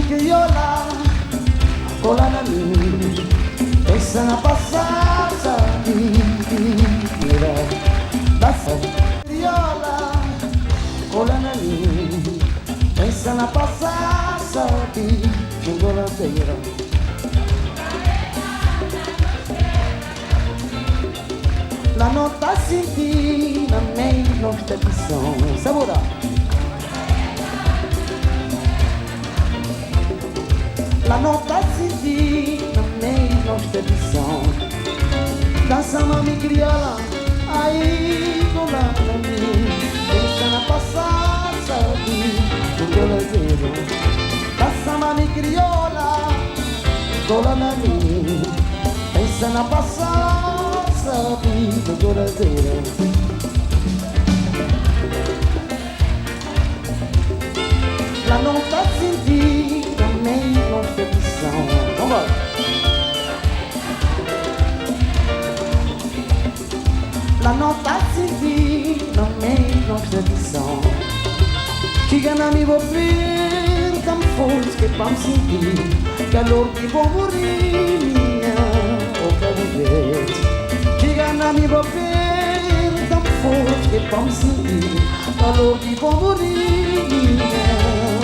crioula, cola na mim, pensa na passada vida. Dança crioula, cola na mim, pensa na passada vida. La nota sentina meio nostra visão. Sabora. La nota sentina meio nostra visão. Dança mami crioula, aí com la mim. Pensa na passada do golazeiro. Dança mami crioula, cola na mim. Pensa na passada do golazeiro. La nota sentina meio nostra visão. Vambora. La nota sentina meio nostra visão. Chega na mi vou ver tão forte que vamos sentir calor que vou morrer minha boca viver. Chega na mi vou ver tão forte que vamos sentir calor que vou morrer minha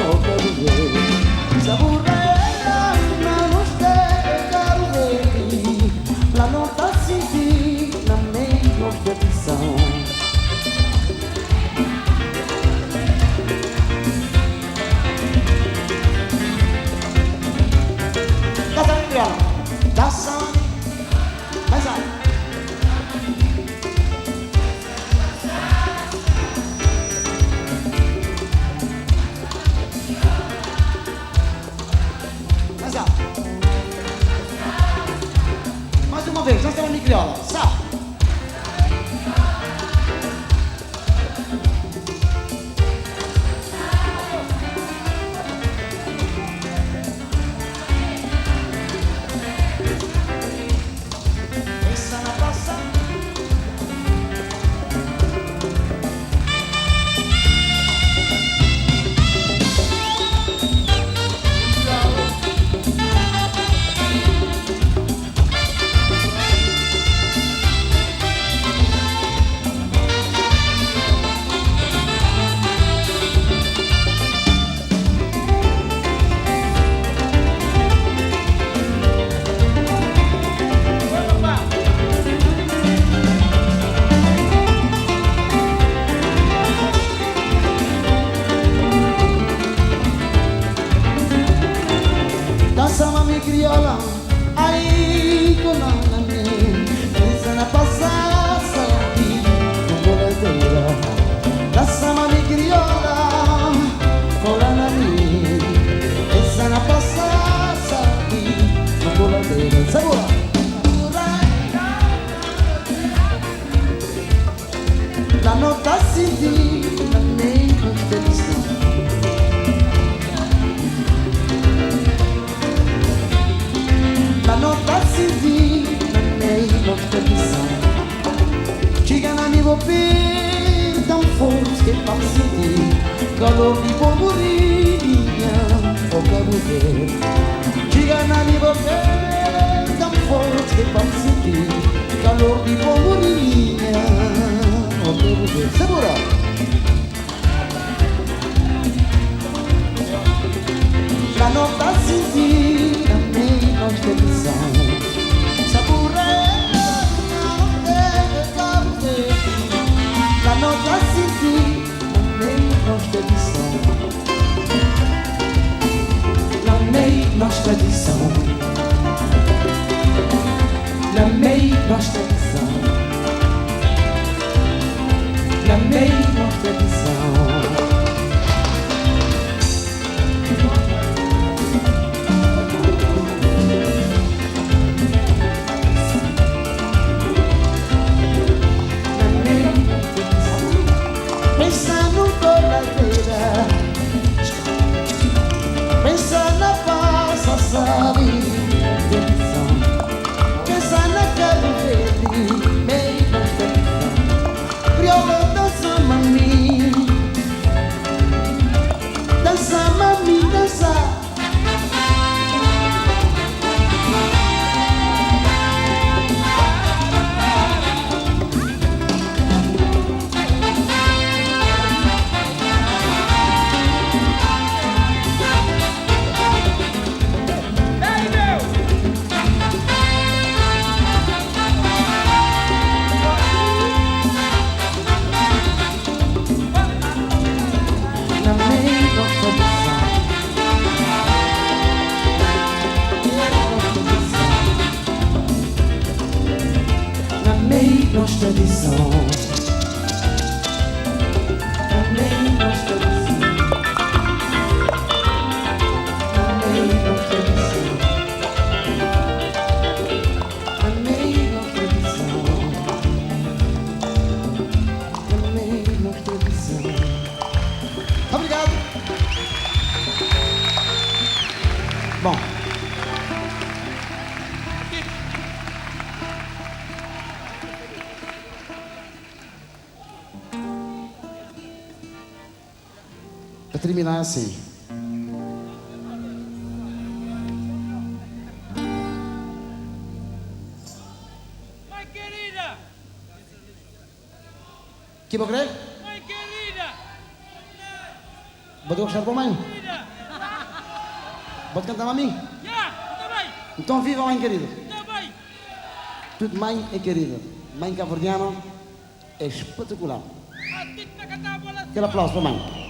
boca viver. Saborera na nostra caro ver. La nota sentina meio nostra visão. Dança, mais alto. Mais alto. Mais uma vez, dança na crioula. Sá. Dança mami crioula, aí com a mim. Pensa na passada do golazeiro. Dança mami crioula, cola na mim. Pensa na passada do golazeiro. Segura. La nota sentina meio feliz. La nota sentina meio nostra visão. Chega na mi vou ver tão forte que vamos sentir calor de vou morrer minha boca viver. Chega na mi vou ver tão forte que vamos sentir calor de vou morrer minha boca viver. Segura. La nota sentina meio nostra visão. Saborera não deve caber. La nota sentina meio nostra visão. La meio nostra visão. La meio nostra visão. La meio nostra visão. Pensa no golazeira, pensa na passa, sabe, decisão. Pensa na caro verde, meio nostra visão. Crioula dança mami, dança mami, dança. Bom. Para terminar assim. Mãe querida! Que vou querer? Mãe querida! Vou gostar para a mãe? Querida! Pode cantar a mim? Já! Também! Então viva a mãe querida. Também! Tudo mãe é querida. Mãe cabo-verdiana é espetacular. A ti na cantar a bola. Aquele aplauso para a mãe.